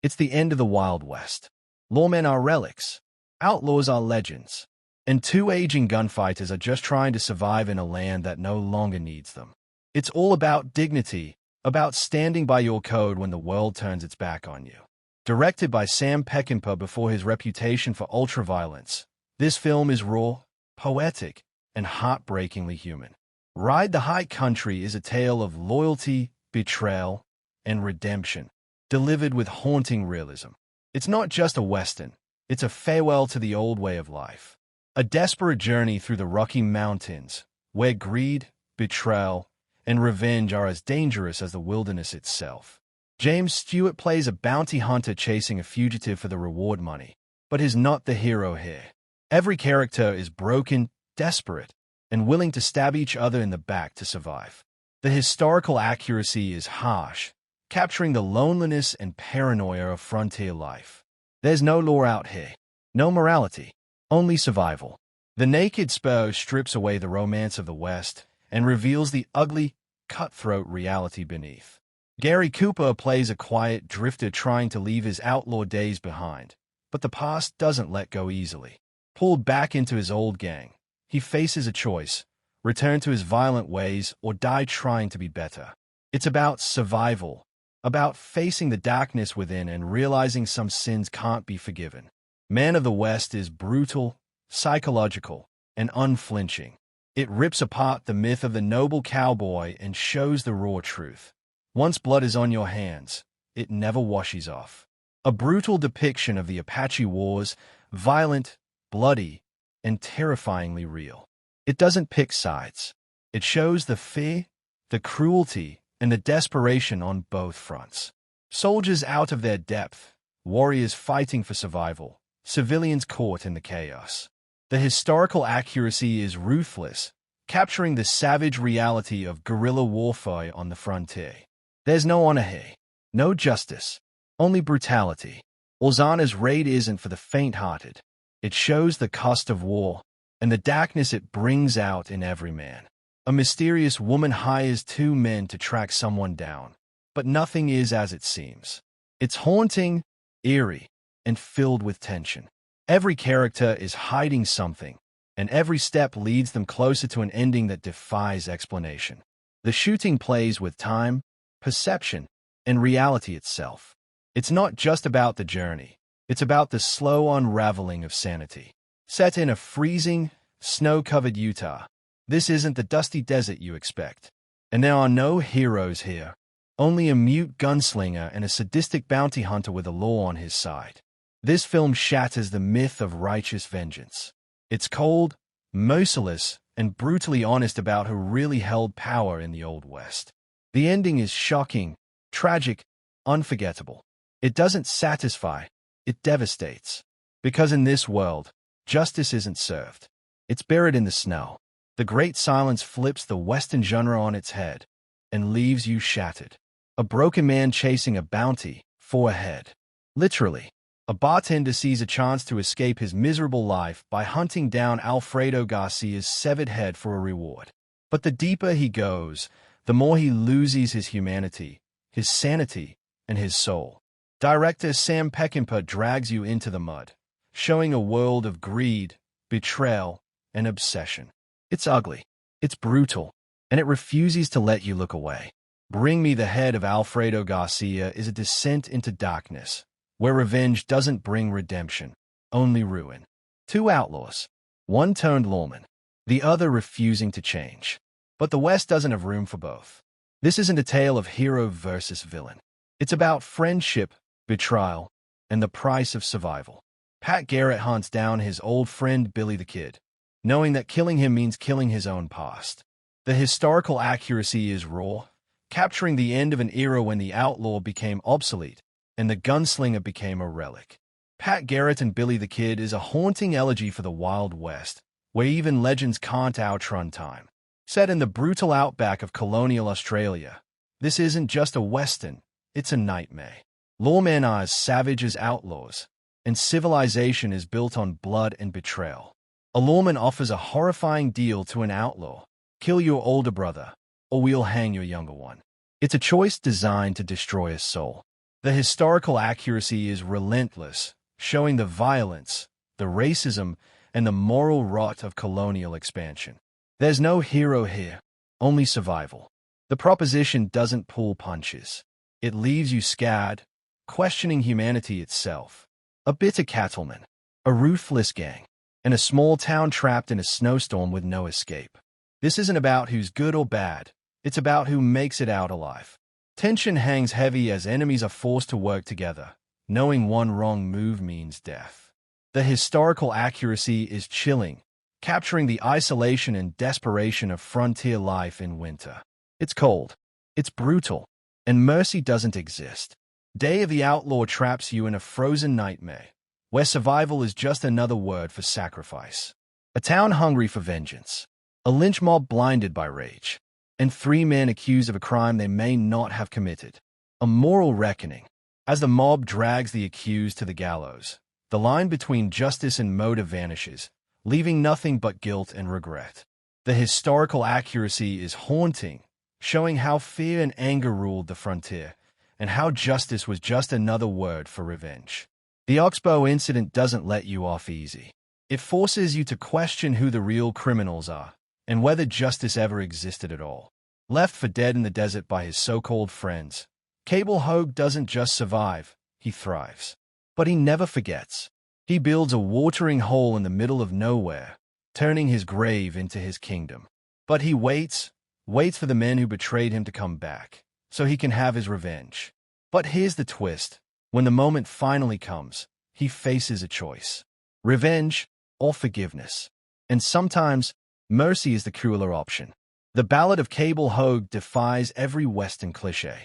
It's the end of the Wild West. Lawmen are relics. Outlaws are legends. And two aging gunfighters are just trying to survive in a land that no longer needs them. It's all about dignity, about standing by your code when the world turns its back on you. Directed by Sam Peckinpah before his reputation for ultraviolence, this film is raw, poetic, and heartbreakingly human. Ride the High Country is a tale of loyalty, betrayal, and redemption, delivered with haunting realism. It's not just a Western, it's a farewell to the old way of life. A desperate journey through the Rocky Mountains, where greed, betrayal, and revenge are as dangerous as the wilderness itself. James Stewart plays a bounty hunter chasing a fugitive for the reward money, but he's not the hero here. Every character is broken, desperate, and willing to stab each other in the back to survive. The historical accuracy is harsh, capturing the loneliness and paranoia of frontier life. There's no law out here, no morality, only survival. The Naked Sparrow strips away the romance of the West and reveals the ugly, cutthroat reality beneath. Gary Cooper plays a quiet drifter trying to leave his outlaw days behind, but the past doesn't let go easily. Pulled back into his old gang, he faces a choice: return to his violent ways or die trying to be better. It's about survival, about facing the darkness within and realizing some sins can't be forgiven. Man of the West is brutal, psychological, and unflinching. It rips apart the myth of the noble cowboy and shows the raw truth. Once blood is on your hands, it never washes off. A brutal depiction of the Apache Wars, violent, bloody, and terrifyingly real. It doesn't pick sides. It shows the fear, the cruelty, and the desperation on both fronts. Soldiers out of their depth, warriors fighting for survival, civilians caught in the chaos. The historical accuracy is ruthless, capturing the savage reality of guerrilla warfare on the frontier. There's no honor here, no justice, only brutality. Ozana's raid isn't for the faint-hearted. It shows the cost of war and the darkness it brings out in every man. A mysterious woman hires two men to track someone down, but nothing is as it seems. It's haunting, eerie, and filled with tension. Every character is hiding something, and every step leads them closer to an ending that defies explanation. The shooting plays with time, perception, and reality itself. It's not just about the journey. It's about the slow unraveling of sanity. Set in a freezing, snow-covered Utah, this isn't the dusty desert you expect. And there are no heroes here, only a mute gunslinger and a sadistic bounty hunter with the law on his side. This film shatters the myth of righteous vengeance. It's cold, merciless, and brutally honest about who really held power in the Old West. The ending is shocking, tragic, unforgettable. It doesn't satisfy, it devastates. Because in this world, justice isn't served. It's buried in the snow. The great silence flips the Western genre on its head and leaves you shattered. A broken man chasing a bounty for a head. Literally, a bartender sees a chance to escape his miserable life by hunting down Alfredo Garcia's severed head for a reward. But the deeper he goes, the more he loses his humanity, his sanity, and his soul. Director Sam Peckinpah drags you into the mud, showing a world of greed, betrayal, and obsession. It's ugly, it's brutal, and it refuses to let you look away. Bring Me the Head of Alfredo Garcia is a descent into darkness, where revenge doesn't bring redemption, only ruin. Two outlaws, one turned lawman, the other refusing to change. But the West doesn't have room for both. This isn't a tale of hero versus villain. It's about friendship, betrayal, and the price of survival. Pat Garrett hunts down his old friend Billy the Kid, knowing that killing him means killing his own past. The historical accuracy is raw, capturing the end of an era when the outlaw became obsolete and the gunslinger became a relic. Pat Garrett and Billy the Kid is a haunting elegy for the Wild West, where even legends can't outrun time. Set in the brutal outback of colonial Australia, this isn't just a Western, it's a nightmare. Lawmen are as savage as outlaws, and civilization is built on blood and betrayal. A lawman offers a horrifying deal to an outlaw: kill your older brother, or we'll hang your younger one. It's a choice designed to destroy a soul. The historical accuracy is relentless, showing the violence, the racism, and the moral rot of colonial expansion. There's no hero here, only survival. The proposition doesn't pull punches. It leaves you scared, questioning humanity itself. A bitter cattleman, a ruthless gang, and a small town trapped in a snowstorm with no escape. This isn't about who's good or bad. It's about who makes it out alive. Tension hangs heavy as enemies are forced to work together, knowing one wrong move means death. The historical accuracy is chilling, capturing the isolation and desperation of frontier life in winter. It's cold, it's brutal, and mercy doesn't exist. Day of the Outlaw traps you in a frozen nightmare, where survival is just another word for sacrifice. A town hungry for vengeance, a lynch mob blinded by rage, and 3 men accused of a crime they may not have committed. A moral reckoning. As the mob drags the accused to the gallows, the line between justice and motive vanishes, leaving nothing but guilt and regret. The historical accuracy is haunting, showing how fear and anger ruled the frontier, and how justice was just another word for revenge. The Oxbow incident doesn't let you off easy. It forces you to question who the real criminals are, and whether justice ever existed at all. Left for dead in the desert by his so-called friends, Cable Hogue doesn't just survive, he thrives. But he never forgets. He builds a watering hole in the middle of nowhere, turning his grave into his kingdom. But he waits for the men who betrayed him to come back, so he can have his revenge. But here's the twist. When the moment finally comes, he faces a choice. Revenge or forgiveness. And sometimes, mercy is the crueler option. The Ballad of Cable Hogue defies every Western cliché.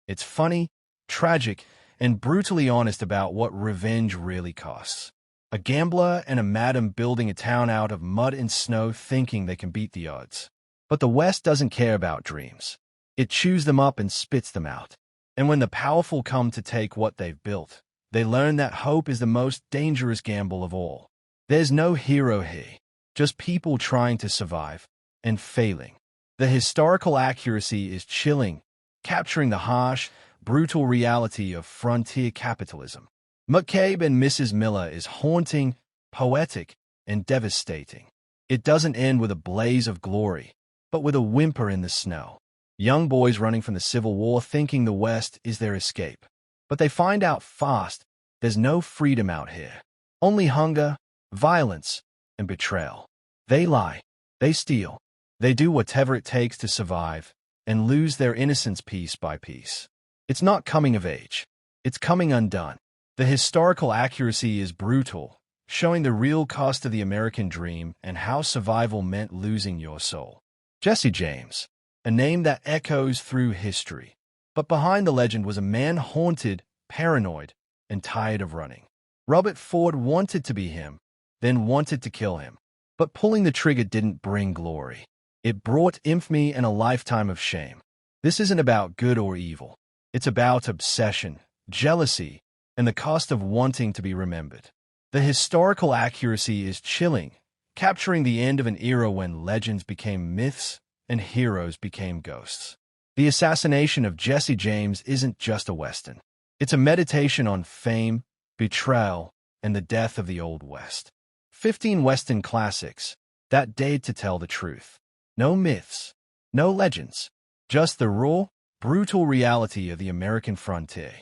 It's funny, tragic, and brutally honest about what revenge really costs. A gambler and a madam building a town out of mud and snow thinking they can beat the odds. But the West doesn't care about dreams. It chews them up and spits them out. And when the powerful come to take what they've built, they learn that hope is the most dangerous gamble of all. There's no hero here, just people trying to survive and failing. The historical accuracy is chilling, capturing the harsh, brutal reality of frontier capitalism. McCabe and Mrs. Miller is haunting, poetic, and devastating. It doesn't end with a blaze of glory, but with a whimper in the snow. Young boys running from the Civil War thinking the West is their escape. But they find out fast there's no freedom out here. Only hunger, violence, and betrayal. They lie, they steal, they do whatever it takes to survive, and lose their innocence piece by piece. It's not coming of age. It's coming undone. The historical accuracy is brutal, showing the real cost of the American dream and how survival meant losing your soul. Jesse James, a name that echoes through history. But behind the legend was a man haunted, paranoid, and tired of running. Robert Ford wanted to be him, then wanted to kill him. But pulling the trigger didn't bring glory. It brought infamy and a lifetime of shame. This isn't about good or evil. It's about obsession, jealousy, and the cost of wanting to be remembered. The historical accuracy is chilling, capturing the end of an era when legends became myths and heroes became ghosts. The assassination of Jesse James isn't just a Western. It's a meditation on fame, betrayal, and the death of the Old West. 15 Western classics that dared to tell the truth. No myths, no legends, just the raw, brutal reality of the American frontier.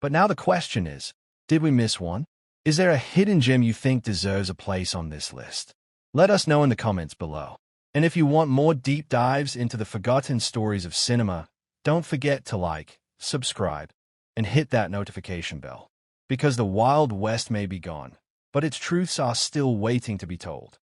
But now the question is, did we miss one? Is there a hidden gem you think deserves a place on this list? Let us know in the comments below. And if you want more deep dives into the forgotten stories of cinema, don't forget to like, subscribe, and hit that notification bell. Because the Wild West may be gone, but its truths are still waiting to be told.